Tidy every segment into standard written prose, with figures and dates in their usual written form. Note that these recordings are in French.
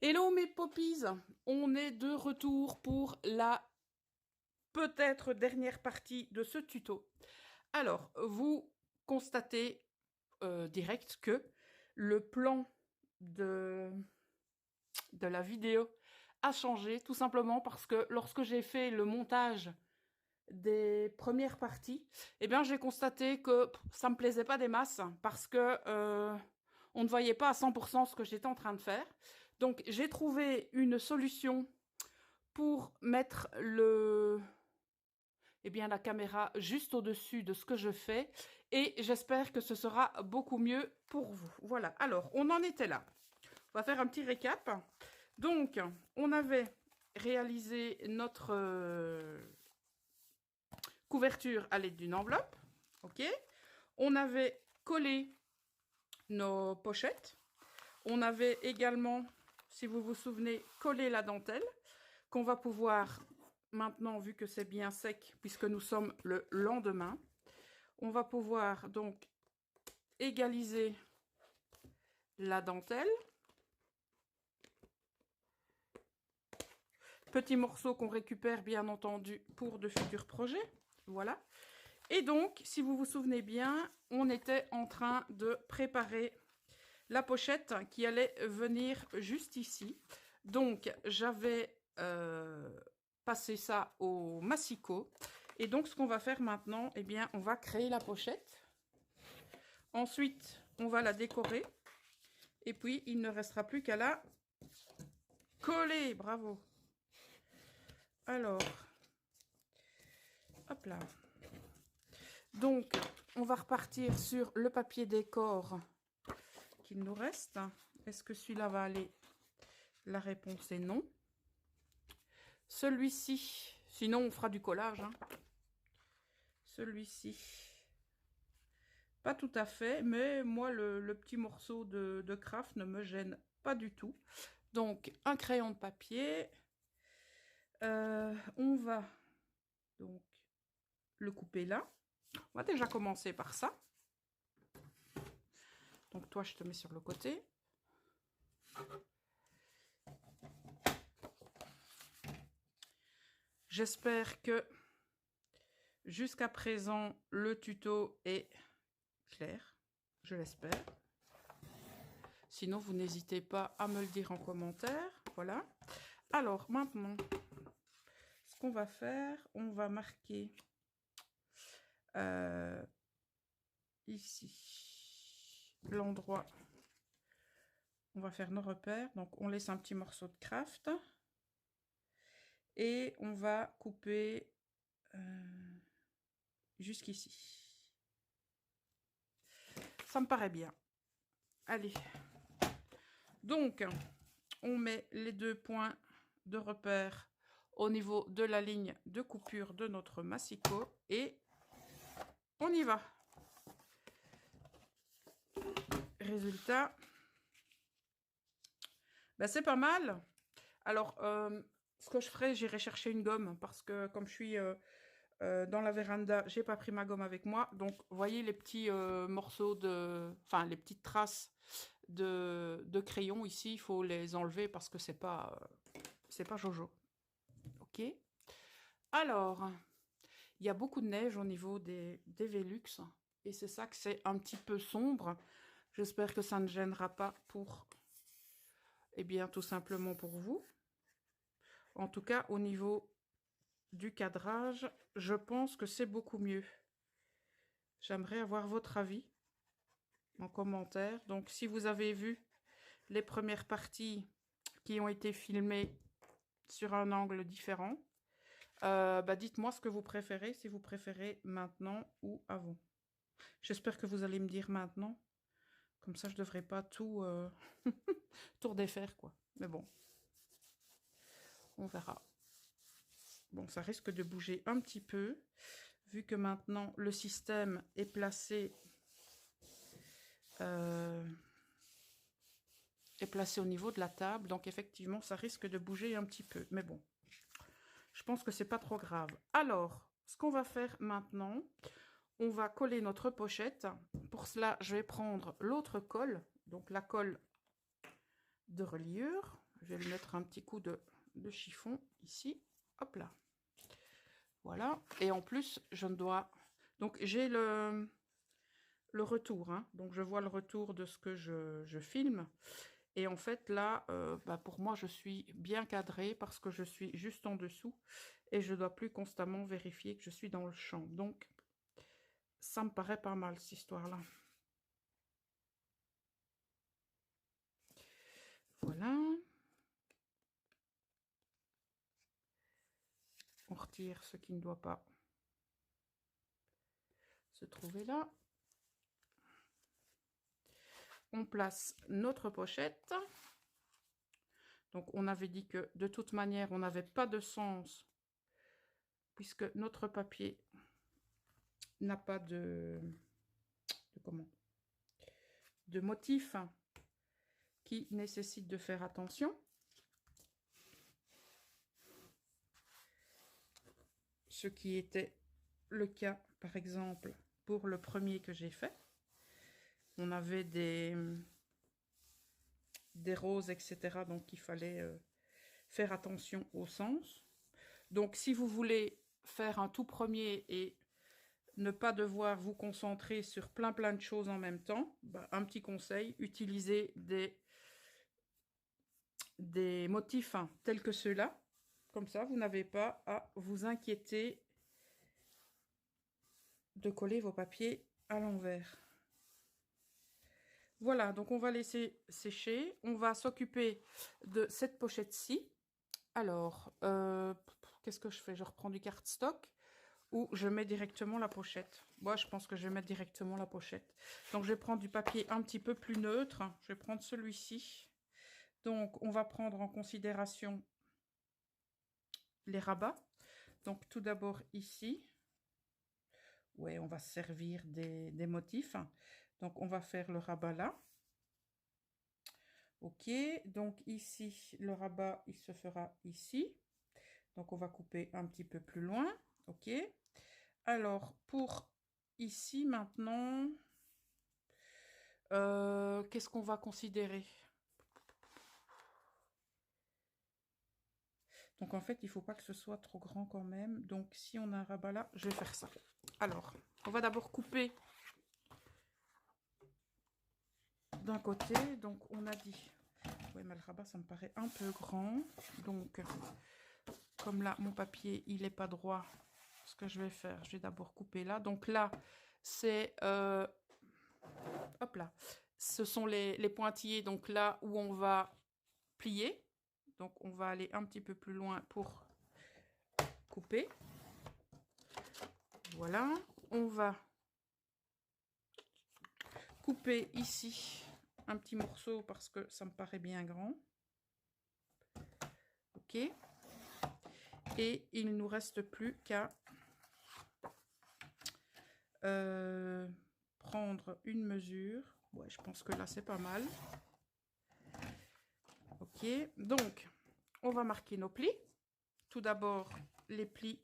Hello mes poppies, on est de retour pour la peut-être dernière partie de ce tuto. Alors, vous constatez direct que le plan de la vidéo a changé, tout simplement parce que lorsque j'ai fait le montage des premières parties, eh bien j'ai constaté que ça me plaisait pas des masses parce que on ne voyait pas à 100% ce que j'étais en train de faire. Donc j'ai trouvé une solution pour mettre la caméra juste au-dessus de ce que je fais et j'espère que ce sera beaucoup mieux pour vous. Voilà, alors on en était là. On va faire un petit récap. Donc on avait réalisé notre couverture à l'aide d'une enveloppe. Ok. On avait collé nos pochettes. On avait également, si vous vous souvenez, collé la dentelle qu'on va pouvoir maintenant, vu que c'est bien sec, puisque nous sommes le lendemain, on va pouvoir donc égaliser la dentelle. Petit morceau qu'on récupère bien entendu pour de futurs projets. Voilà. Et donc, si vous vous souvenez bien, on était en train de préparer la pochette qui allait venir juste ici. Donc, j'avais passé ça au massicot. Et donc, ce qu'on va faire maintenant, eh bien, on va créer la pochette. Ensuite, on va la décorer. Et puis, il ne restera plus qu'à la coller. Bravo. Alors, hop là. Donc, on va repartir sur le papier décor qu'il nous reste. Est-ce que celui-là va aller? La réponse est non. Celui-ci, sinon on fera du collage. Hein. Celui-ci, pas tout à fait, mais moi le petit morceau de craft ne me gêne pas du tout. Donc un crayon de papier. On va donc le couper là. On va déjà commencer par ça. Donc toi, je te mets sur le côté. J'espère que jusqu'à présent, le tuto est clair. Je l'espère. Sinon, vous n'hésitez pas à me le dire en commentaire. Voilà. Alors, maintenant, ce qu'on va faire, on va marquer ici l'endroit. On va faire nos repères. Donc, on laisse un petit morceau de craft. Et on va couper jusqu'ici. Ça me paraît bien. Allez. Donc, on met les deux points de repère au niveau de la ligne de coupure de notre massicot et on y va. Résultat, ben c'est pas mal. Alors, ce que je ferai, j'irai chercher une gomme parce que comme je suis dans la véranda, j'ai pas pris ma gomme avec moi. Donc, vous voyez les petits morceaux enfin, les petites traces de crayon ici, il faut les enlever parce que c'est pas Jojo. Ok. Alors, il y a beaucoup de neige au niveau des Velux et c'est ça que c'est un petit peu sombre. J'espère que ça ne gênera pas pour, tout simplement pour vous. En tout cas, au niveau du cadrage, je pense que c'est beaucoup mieux. J'aimerais avoir votre avis en commentaire. Donc, si vous avez vu les premières parties qui ont été filmées sur un angle différent, dites-moi ce que vous préférez, si vous préférez maintenant ou avant. J'espère que vous allez me dire maintenant. Comme ça, je ne devrais pas tout, tout redéfaire, quoi. Mais bon, on verra. Bon, ça risque de bouger un petit peu, vu que maintenant, le système est placé... au niveau de la table. Donc, effectivement, ça risque de bouger un petit peu. Mais bon, je pense que c'est pas trop grave. Alors, ce qu'on va faire maintenant... On va coller notre pochette. Pour cela, je vais prendre l'autre colle, donc la colle de reliure. je vais lui mettre un petit coup de chiffon ici. Hop là. Voilà. Et en plus, je ne dois... Donc, j'ai le retour. Hein. Donc, je vois le retour de ce que je filme. Et en fait, là, bah, pour moi, je suis bien cadrée parce que je suis juste en dessous. Et je ne dois plus constamment vérifier que je suis dans le champ. Donc, ça me paraît pas mal, cette histoire-là. Voilà. On retire ce qui ne doit pas se trouver là. On place notre pochette. Donc, on avait dit que de toute manière, on n'avait pas de sens puisque notre papier n'a pas de motif qui nécessite de faire attention. Ce qui était le cas, par exemple, pour le premier que j'ai fait. On avait des roses, etc. Donc, il fallait faire attention au sens. Donc, si vous voulez faire un tout premier et ne pas devoir vous concentrer sur plein de choses en même temps, bah, un petit conseil, utilisez des motifs tels que ceux-là. Comme ça, vous n'avez pas à vous inquiéter de coller vos papiers à l'envers. Voilà, donc on va laisser sécher. On va s'occuper de cette pochette-ci. Alors, qu'est-ce que je fais? Je reprends du cardstock ou je mets directement la pochette. Moi, je pense que je vais mettre directement la pochette. Donc, je vais prendre du papier un petit peu plus neutre. Je vais prendre celui-ci. Donc, on va prendre en considération les rabats. Donc, tout d'abord ici. Ouais, on va se servir des motifs. Donc, on va faire le rabat là. Ok, donc ici, le rabat, il se fera ici. Donc, on va couper un petit peu plus loin. Ok. Alors, pour ici, maintenant, qu'est-ce qu'on va considérer? Donc, en fait, il ne faut pas que ce soit trop grand quand même. Donc, si on a un rabat là, je vais faire ça. Alors, on va d'abord couper d'un côté. Donc, on a dit... Oui, mais le rabat, ça me paraît un peu grand. Donc, comme là, mon papier, il n'est pas droit, ce que je vais faire, je vais d'abord couper là. Donc là, c'est... hop là. Ce sont les pointillés, donc là où on va plier. Donc, on va aller un petit peu plus loin pour couper. Voilà. On va couper ici un petit morceau parce que ça me paraît bien grand. Ok. Et il ne nous reste plus qu'à prendre une mesure. Ouais, je pense que là, c'est pas mal. Ok. Donc, on va marquer nos plis. Tout d'abord, les plis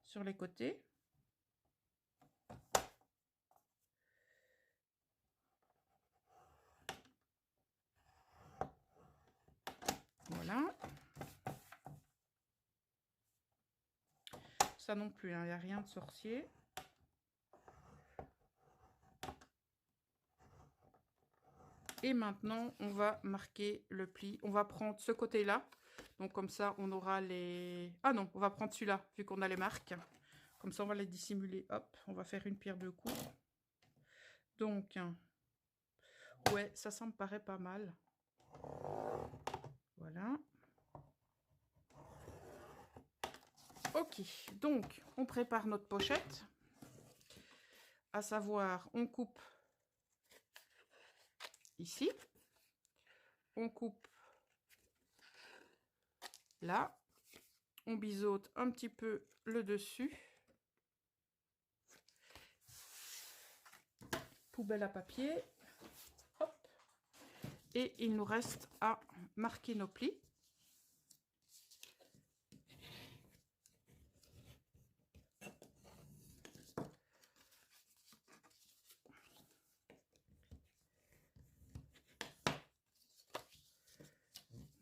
sur les côtés. Voilà. Ça non plus, hein, il n'y a rien de sorcier. Et maintenant, on va marquer le pli. On va prendre ce côté-là. Donc, comme ça, on aura les... Ah non, on va prendre celui-là, vu qu'on a les marques. Comme ça, on va les dissimuler. Hop, on va faire une pierre deux coups. Donc, ouais, ça me paraît pas mal. Voilà. Ok, donc, on prépare notre pochette. À savoir, on coupe ici. On coupe là. On biseaute un petit peu le dessus. Poubelle à papier. Hop. Et il nous reste à marquer nos plis.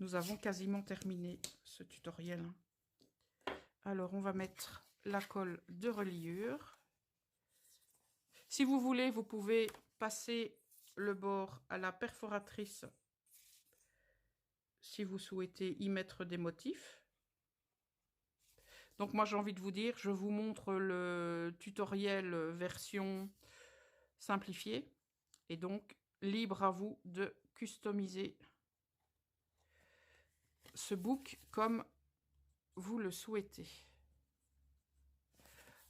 nous avons quasiment terminé ce tutoriel. Alors, on va mettre la colle de reliure. Si vous voulez, vous pouvez passer le bord à la perforatrice si vous souhaitez y mettre des motifs. Donc moi j'ai envie de vous dire, je vous montre le tutoriel version simplifiée. Et donc libre à vous de customiser ce book comme vous le souhaitez.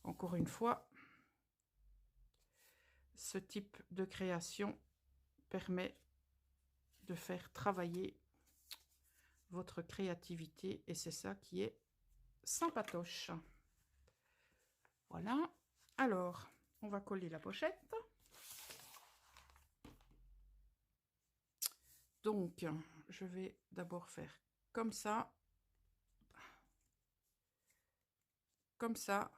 Encore une fois, ce type de création permet de faire travailler votre créativité et c'est ça qui est sympatoche. Voilà. Alors, on va coller la pochette. Donc, je vais d'abord faire comme ça. Comme ça.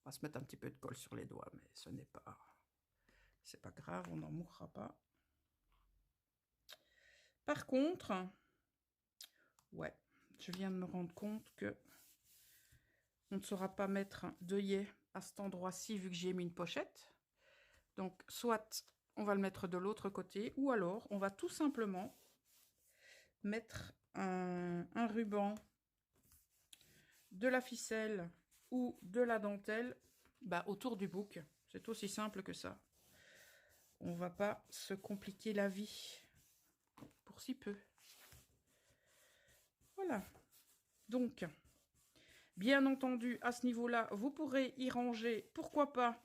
On va se mettre un petit peu de colle sur les doigts, mais ce n'est pas... C'est pas grave, on n'en mourra pas. Par contre, ouais, je viens de me rendre compte que on ne saura pas mettre d'œillet à cet endroit-ci vu que j'ai mis une pochette. Donc, soit on va le mettre de l'autre côté, ou alors on va tout simplement mettre un ruban, de la ficelle ou de la dentelle autour du book. C'est aussi simple que ça. On va pas se compliquer la vie pour si peu. Voilà. Donc, bien entendu, à ce niveau-là, vous pourrez y ranger, pourquoi pas,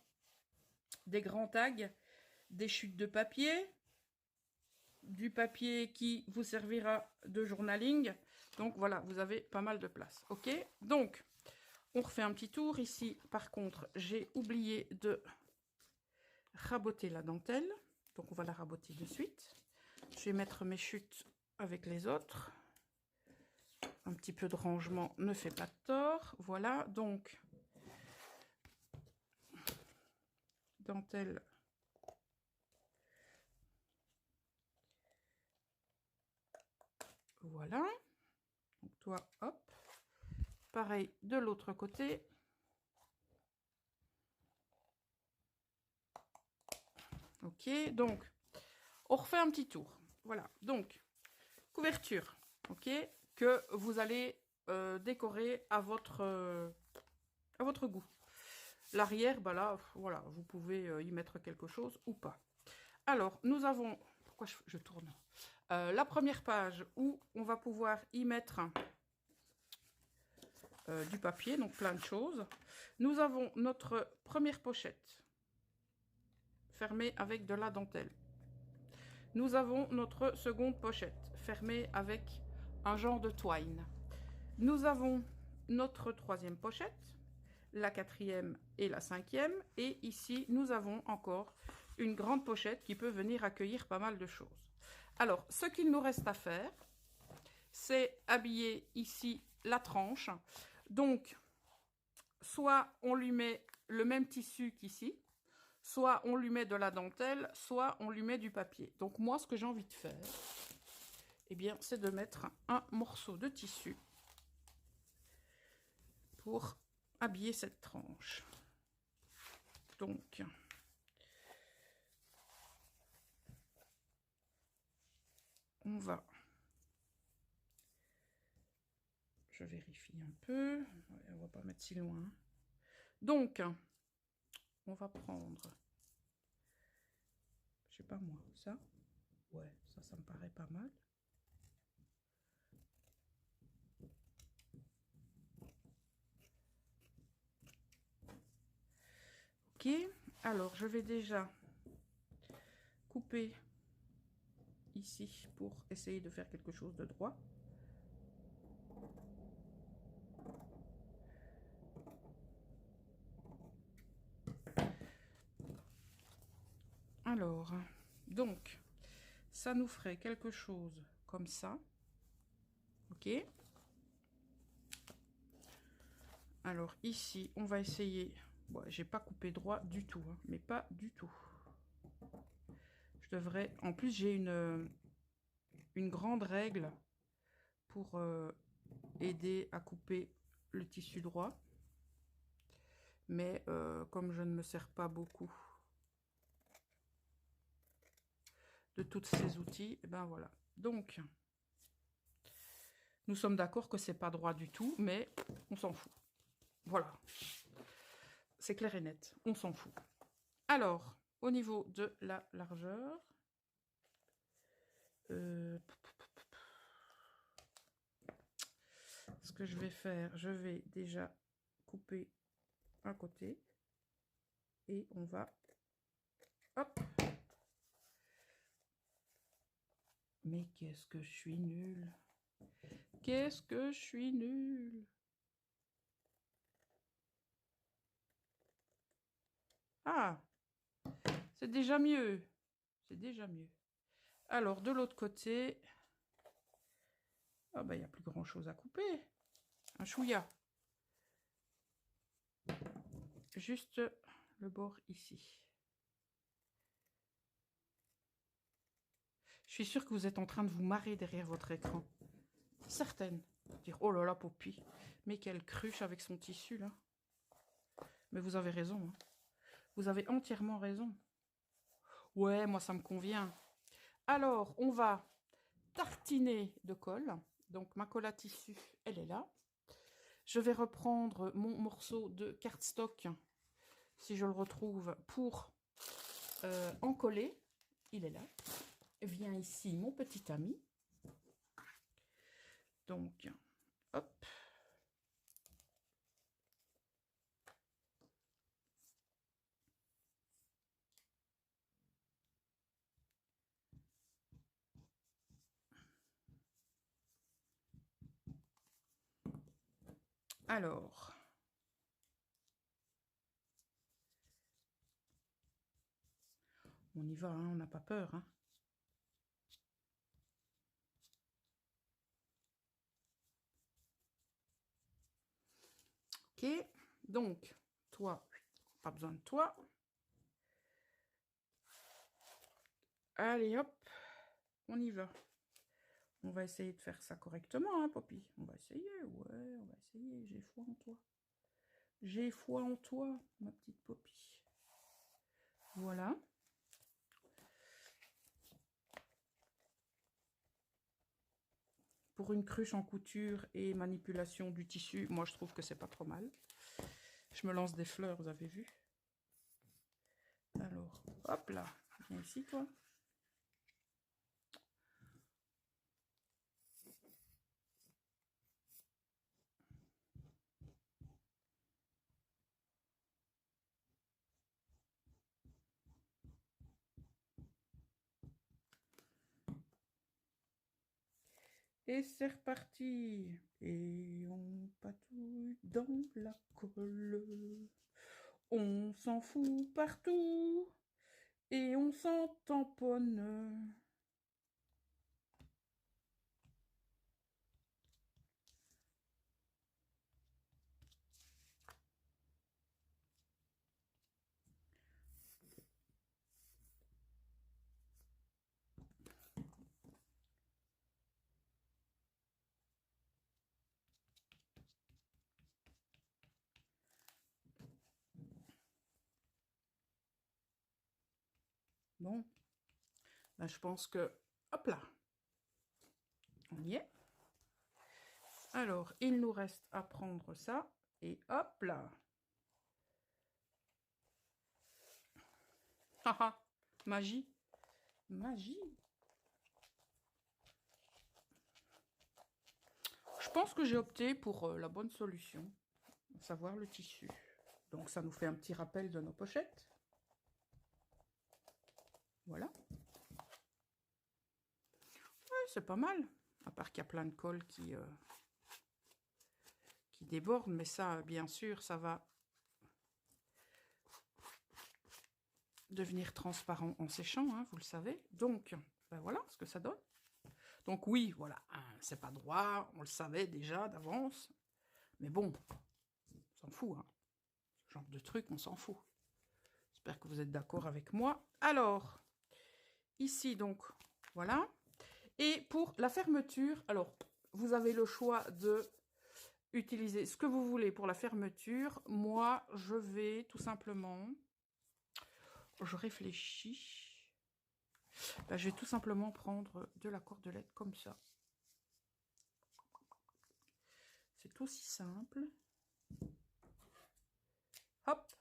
des grands tags, des chutes de papier, du papier qui vous servira de journaling. Donc voilà, vous avez pas mal de place. Ok, donc on refait un petit tour. Ici, par contre, j'ai oublié de raboter la dentelle. Donc on va la raboter de suite. Je vais mettre mes chutes avec les autres. Un petit peu de rangement ne fait pas de tort. Voilà, donc dentelle. Voilà. Donc toi, hop. Pareil de l'autre côté. Ok, donc on refait un petit tour. Voilà, donc couverture, ok, que vous allez décorer à votre goût. L'arrière, là, voilà, vous pouvez y mettre quelque chose ou pas. Alors, nous avons, pourquoi je tourne, la première page où on va pouvoir y mettre du papier, donc plein de choses. Nous avons notre première pochette fermée avec de la dentelle. Nous avons notre seconde pochette fermée avec un genre de twine. Nous avons notre troisième pochette, la quatrième et la cinquième. Et ici, nous avons encore une grande pochette qui peut venir accueillir pas mal de choses. Alors, ce qu'il nous reste à faire, c'est habiller ici la tranche. Donc, soit on lui met le même tissu qu'ici, soit on lui met de la dentelle, soit on lui met du papier. Donc moi, ce que j'ai envie de faire, eh bien, c'est de mettre un morceau de tissu pour habiller cette tranche. Donc, on va... Je vérifie un peu. On va pas mettre si loin. Donc, on va prendre... Je sais pas moi, ça. Ouais, ça me paraît pas mal. Ok, alors je vais déjà couper ici pour essayer de faire quelque chose de droit. Alors, donc, ça nous ferait quelque chose comme ça. Ok. Alors ici, on va essayer... Bon, j'ai pas coupé droit du tout, hein, mais pas du tout. Je devrais... En plus, j'ai une grande règle pour aider à couper le tissu droit. Mais comme je ne me sers pas beaucoup de tous ces outils, et ben voilà. Donc, nous sommes d'accord que c'est pas droit du tout, mais on s'en fout. Voilà. C'est clair et net, on s'en fout. Alors, au niveau de la largeur, ce que je vais faire, je vais déjà couper un côté et on va, hop. Mais qu'est-ce que je suis nulle. Qu'est-ce que je suis nulle. Ah, c'est déjà mieux. C'est déjà mieux. Alors, de l'autre côté, ah ben, il n'y a plus grand-chose à couper. Un chouïa. Juste le bord ici. Je suis sûre que vous êtes en train de vous marrer derrière votre écran. Certaine. Dire, oh là là, Poppy. Mais quelle cruche avec son tissu, là. Mais vous avez raison. Hein. Vous avez entièrement raison. Ouais, moi, ça me convient. Alors, on va tartiner de colle. Donc, ma colle à tissu, elle est là. Je vais reprendre mon morceau de cardstock, si je le retrouve, pour en coller. Il est là. Vient ici mon petit ami. Donc, hop. Alors, on y va, hein, on n'a pas peur. Hein. Ok, donc, toi, pas besoin de toi. Allez, hop, on y va. On va essayer de faire ça correctement, hein, Poppy. On va essayer, ouais, on va essayer. J'ai foi en toi. J'ai foi en toi, ma petite Poppy. Voilà. Pour une cruche en couture et manipulation du tissu, moi, je trouve que c'est pas trop mal. Je me lance des fleurs, vous avez vu? Alors, hop là. Viens ici, toi. Et c'est reparti. Et on patouille dans la colle. On s'en fout partout. Et on s'en tamponne. Bon. Là, je pense que... Hop là. On y est. Alors, il nous reste à prendre ça. Et hop là. Haha. Magie. Magie. Je pense que j'ai opté pour la bonne solution. À savoir le tissu. Donc, ça nous fait un petit rappel de nos pochettes. Voilà. Ouais, c'est pas mal. À part qu'il y a plein de colle qui déborde. Mais ça, bien sûr, ça va devenir transparent en séchant, hein, vous le savez. Donc, ben voilà ce que ça donne. Donc oui, voilà, hein, c'est pas droit, on le savait déjà d'avance. Mais bon, on s'en fout. Hein. Ce genre de truc, on s'en fout. J'espère que vous êtes d'accord avec moi. Alors, ici, donc, voilà. Et pour la fermeture, alors, vous avez le choix de utiliser ce que vous voulez pour la fermeture. Moi, je vais tout simplement... Je réfléchis. Ben, je vais tout simplement prendre de la cordelette comme ça. C'est aussi simple. Hop.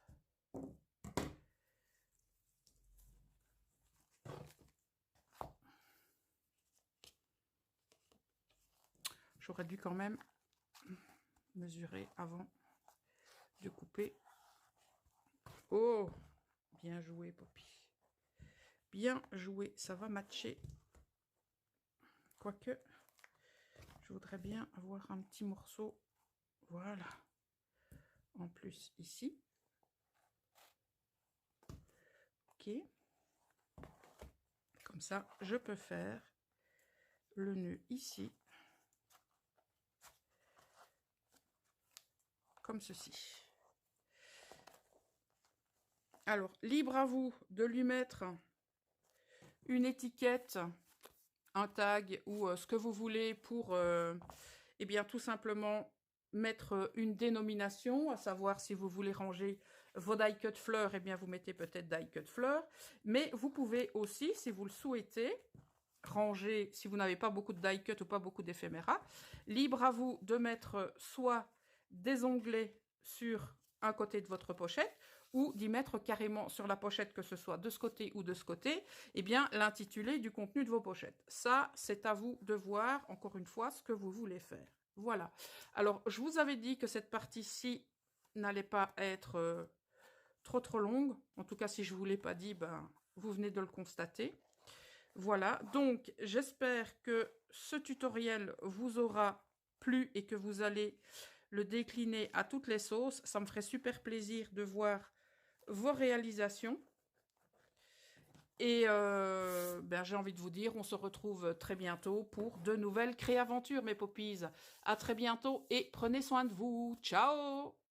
J'aurais dû quand même mesurer avant de couper. Oh, bien joué, Poppy. Bien joué, ça va matcher. Quoique, je voudrais bien avoir un petit morceau. Voilà. En plus, ici. Ok. Comme ça, je peux faire le nœud ici. Comme ceci. Alors, libre à vous de lui mettre une étiquette, un tag ou ce que vous voulez pour, eh bien, tout simplement mettre une dénomination, à savoir si vous voulez ranger vos die cut fleurs, eh bien, vous mettez peut-être die cut fleurs, mais vous pouvez aussi, si vous le souhaitez, ranger, si vous n'avez pas beaucoup de die cut ou pas beaucoup d'éphéméra, libre à vous de mettre soit des onglets sur un côté de votre pochette, ou d'y mettre carrément sur la pochette, que ce soit de ce côté ou de ce côté, eh bien, l'intitulé du contenu de vos pochettes. Ça, c'est à vous de voir, encore une fois, ce que vous voulez faire. Voilà. Alors, je vous avais dit que cette partie-ci n'allait pas être trop longue. En tout cas, si je ne vous l'ai pas dit, ben, vous venez de le constater. Voilà. Donc, j'espère que ce tutoriel vous aura plu et que vous allez le décliner à toutes les sauces. Ça me ferait super plaisir de voir vos réalisations. Et ben, j'ai envie de vous dire, on se retrouve très bientôt pour de nouvelles créaventures, mes poppies. À très bientôt et prenez soin de vous. Ciao!